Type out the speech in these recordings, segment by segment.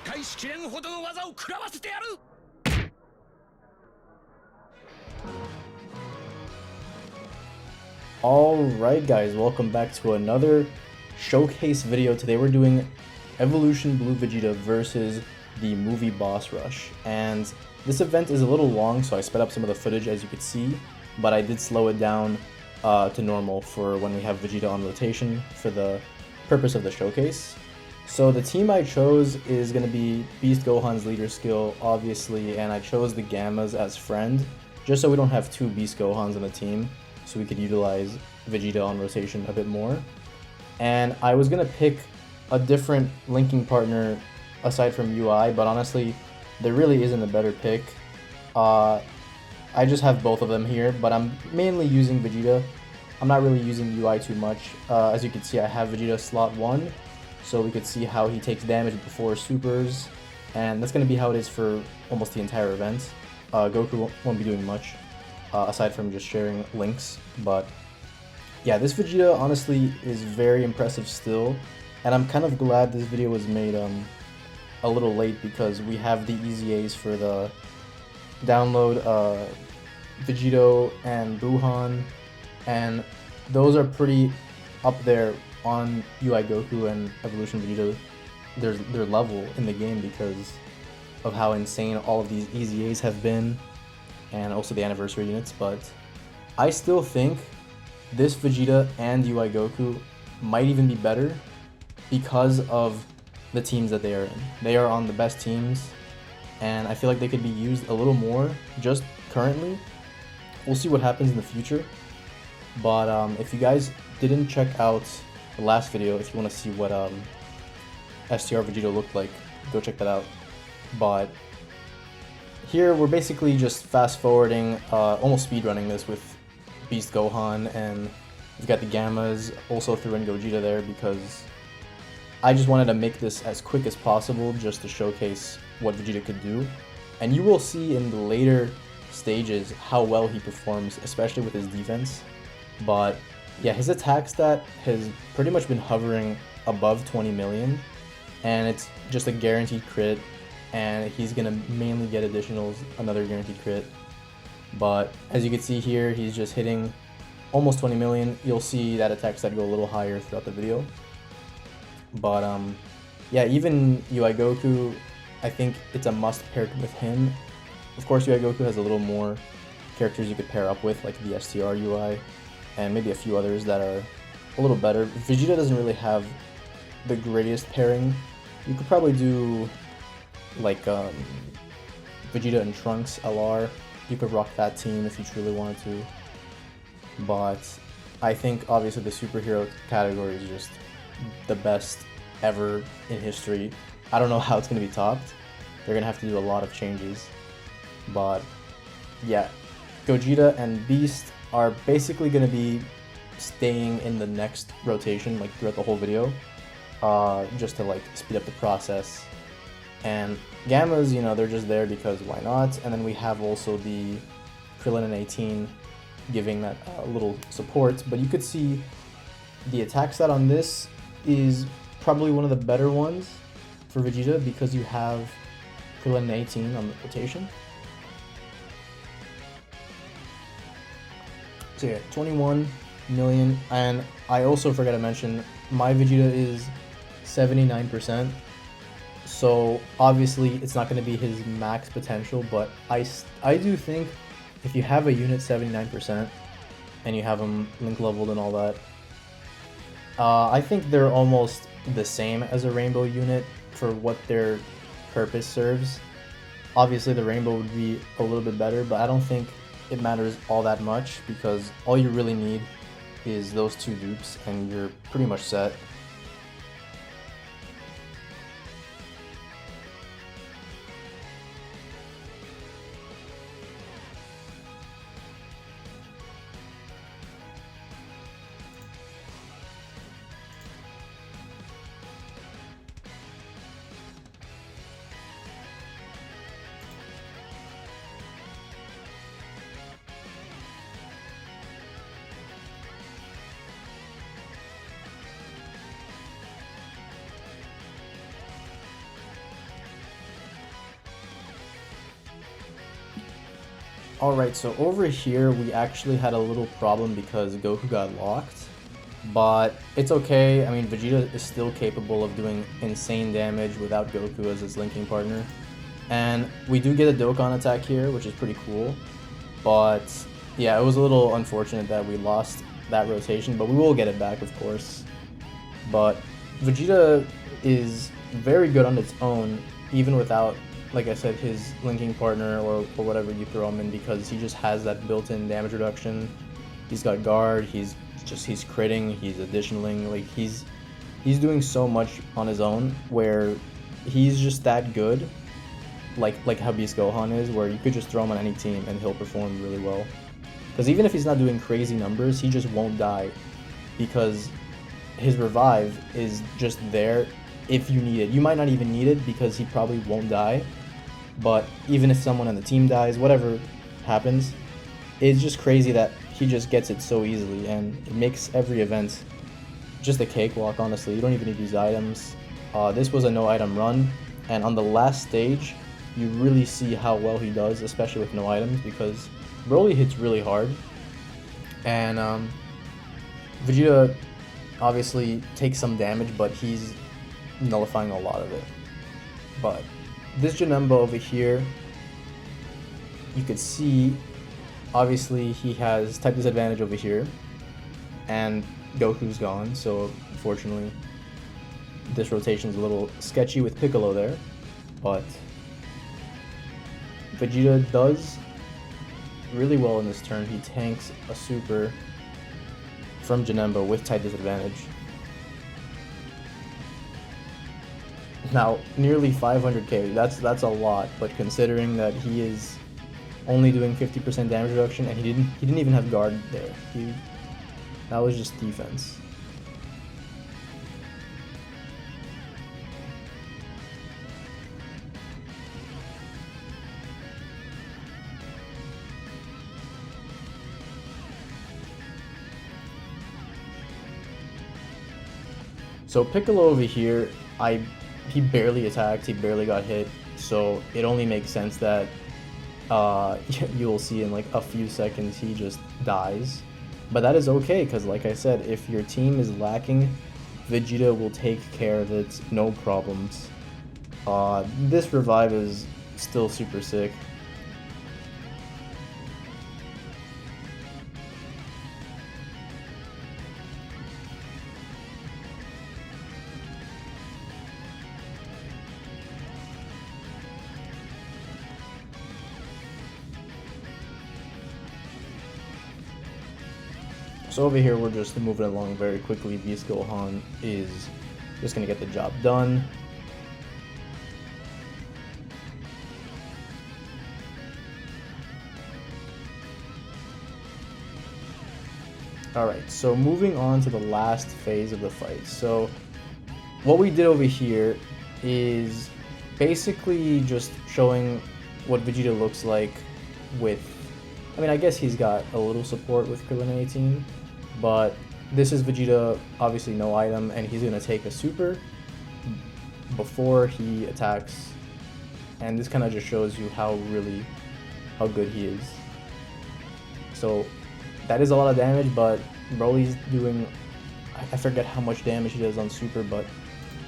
いしきれんほどの技を食らわせてやる。 Alright guys, welcome back to another showcase video. Today we're doing Evolution Blue Vegeta versus the movie Boss Rush. And this event is a little long, so I sped up some of the footage as you could see, but I did slow it down to normal for when we have Vegeta on rotation for the purpose of the showcase. So the team I chose is going to be Beast Gohan's leader skill, obviously, and I chose the Gammas as friend, just so we don't have two Beast Gohans on the team, so we could utilize Vegeta on rotation a bit more. And I was going to pick a different linking partner aside from UI, but honestly, there really isn't a better pick. I just have both of them here, but I'm mainly using Vegeta. I'm not really using UI too much. As you can see, I have Vegeta slot 1, so we could see how he takes damage before supers, and that's going to be how it is for almost the entire event. Goku won't be doing much, aside from just sharing links, but yeah, this Vegeta honestly is very impressive still, and I'm kind of glad this video was made a little late because we have the EZAs for the download Vegito and Buhan, and those are pretty up there on UI Goku and Evolution Vegeta, their level in the game because of how insane all of these EZAs have been, and also the anniversary units. But I still think this Vegeta and UI Goku might even be better because of the teams that they are in. They are on the best teams, and I feel like they could be used a little more just currently. We'll see what happens in the future. But if you guys didn't check out the last video, if you want to see what STR Vegeta looked like, go check that out. But here we're basically just fast forwarding, almost speedrunning this with Beast Gohan, and we've got the Gammas, also threw in Gogeta there because I just wanted to make this as quick as possible just to showcase what Vegeta could do. And you will see in the later stages how well he performs, especially with his defense. But yeah, his attack stat has pretty much been hovering above 20 million, and it's just a guaranteed crit, and he's gonna mainly get additionals, another guaranteed crit. But as you can see here, he's just hitting almost 20 million. You'll see that attack stat go a little higher throughout the video. But yeah, even UI Goku, I think it's a must pair with him. Of course, UI Goku has a little more characters you could pair up with, like the STR UI, and maybe a few others that are a little better. Vegeta doesn't really have the greatest pairing. You could probably do like Vegeta and Trunks LR. You could rock that team if you truly wanted to. But I think obviously the superhero category is just the best ever in history. I don't know how it's going to be topped. They're going to have to do a lot of changes. But yeah, Gogeta and Beast are basically going to be staying in the next rotation like throughout the whole video, just to like speed up the process. And Gammas, you know, they're just there because why not? And then we have also the Krillin and 18 giving that little support, but you could see the attack stat on this is probably one of the better ones for Vegeta because you have Krillin and 18 on the rotation. So yeah, 21 million, and I also forgot to mention, my Vegeta is 79%, so obviously it's not going to be his max potential, but I do think if you have a unit 79% and you have him link leveled and all that, I think they're almost the same as a Rainbow unit for what their purpose serves. Obviously the Rainbow would be a little bit better, but I don't think it matters all that much because all you really need is those two dupes and you're pretty much set. Alright, so over here we actually had a little problem because Goku got locked. But it's okay. I mean, Vegeta is still capable of doing insane damage without Goku as his linking partner. And we do get a Dokkan attack here, which is pretty cool. But yeah, it was a little unfortunate that we lost that rotation, but we will get it back, of course. But Vegeta is very good on its own, even without, like I said, his linking partner or whatever you throw him in, because he just has that built-in damage reduction. He's got guard, he's critting, he's additionaling, like he's doing so much on his own where he's just that good, like how Beast Gohan is, where you could just throw him on any team and he'll perform really well. Because even if he's not doing crazy numbers, he just won't die, because his revive is just there if you need it. You might not even need it because he probably won't die, but even if someone on the team dies, whatever happens, it's just crazy that he just gets it so easily, and it makes every event just a cakewalk, honestly. You don't even need these items. This was a no item run, and on the last stage, you really see how well he does, especially with no items, because Broly hits really hard, and Vegeta obviously takes some damage, but he's nullifying a lot of it. But this Janemba over here, you could see, obviously he has type disadvantage over here, and Goku's gone, so unfortunately this rotation is a little sketchy with Piccolo there, but Vegeta does really well in this turn. He tanks a super from Janemba with type disadvantage. Now, nearly 500k, that's a lot, but considering that he is only doing 50% damage reduction and he didn't even have guard there. That was just defense. So Piccolo over here, he barely attacked, he barely got hit, so it only makes sense that you'll see in like a few seconds he just dies. But that is okay, because like I said, if your team is lacking, Vegeta will take care of it, no problems. This revive is still super sick. So over here, we're just moving along very quickly. Beast Gohan is just going to get the job done. Alright, so moving on to the last phase of the fight. So what we did over here is basically just showing what Vegeta looks like with, I mean, I guess he's got a little support with Krillin 18, but this is Vegeta, obviously no item, and he's going to take a super before he attacks, and this kind of just shows you how good he is. So that is a lot of damage, but Broly's doing, I forget how much damage he does on super, but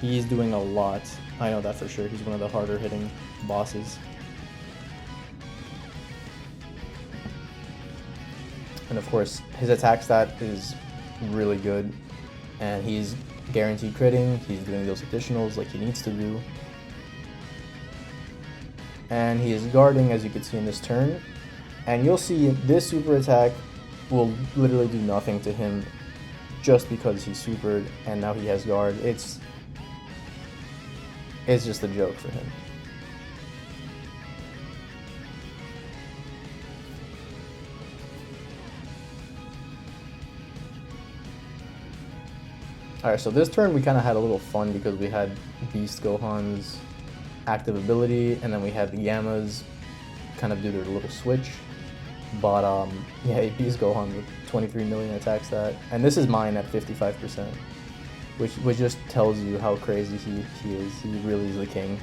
he's doing a lot. I know that for sure. He's one of the harder hitting bosses. And of course, his attack stat is really good, and he's guaranteed critting, he's doing those additionals like he needs to do. And he is guarding, as you can see in this turn, and you'll see this super attack will literally do nothing to him just because he's supered and now he has guard. It's just a joke for him. Alright, so this turn we kind of had a little fun because we had Beast Gohan's active ability, and then we had the Gammas kind of do their little switch. But yeah, Beast Gohan with 23 million attack stat, and this is mine at 55%, which just tells you how crazy he is. He really is the king.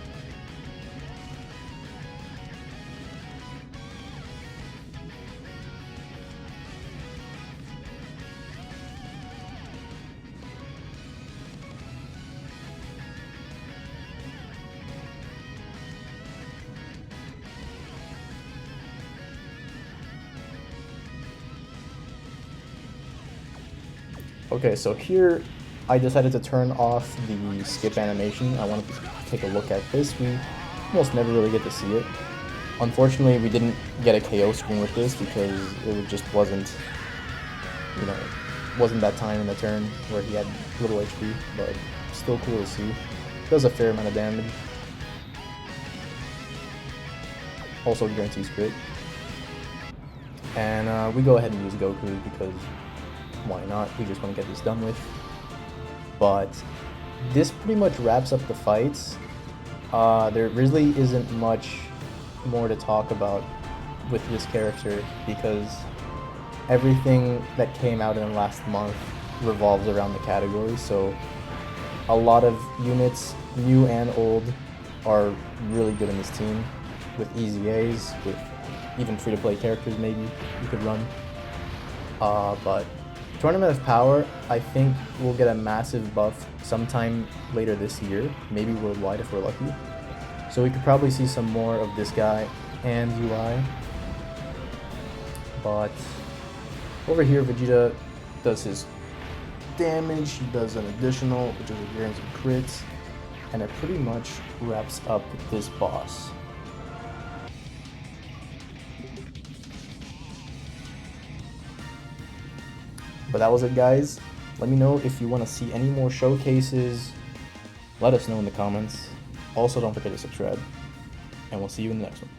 Okay, so here I decided to turn off the skip animation. I wanted to take a look at this. We almost never really get to see it. Unfortunately, we didn't get a KO screen with this because it just wasn't, wasn't that time in the turn where he had little HP, but still cool to see. Does a fair amount of damage. Also guarantees crit. And we go ahead and use Goku because why not? We just want to get this done with. But this pretty much wraps up the fights. There really isn't much more to talk about with this character because everything that came out in the last month revolves around the category. So a lot of units, new and old, are really good in this team with EZAs, with even free-to-play characters maybe you could run. But Tournament of Power, I think we'll get a massive buff sometime later this year, maybe worldwide if we're lucky. So we could probably see some more of this guy and UI. But over here, Vegeta does his damage, he does an additional, which is a guaranteed crit, and it pretty much wraps up this boss. But that was it, guys. Let me know if you want to see any more showcases. Let us know in the comments. Also, don't forget to subscribe. And we'll see you in the next one.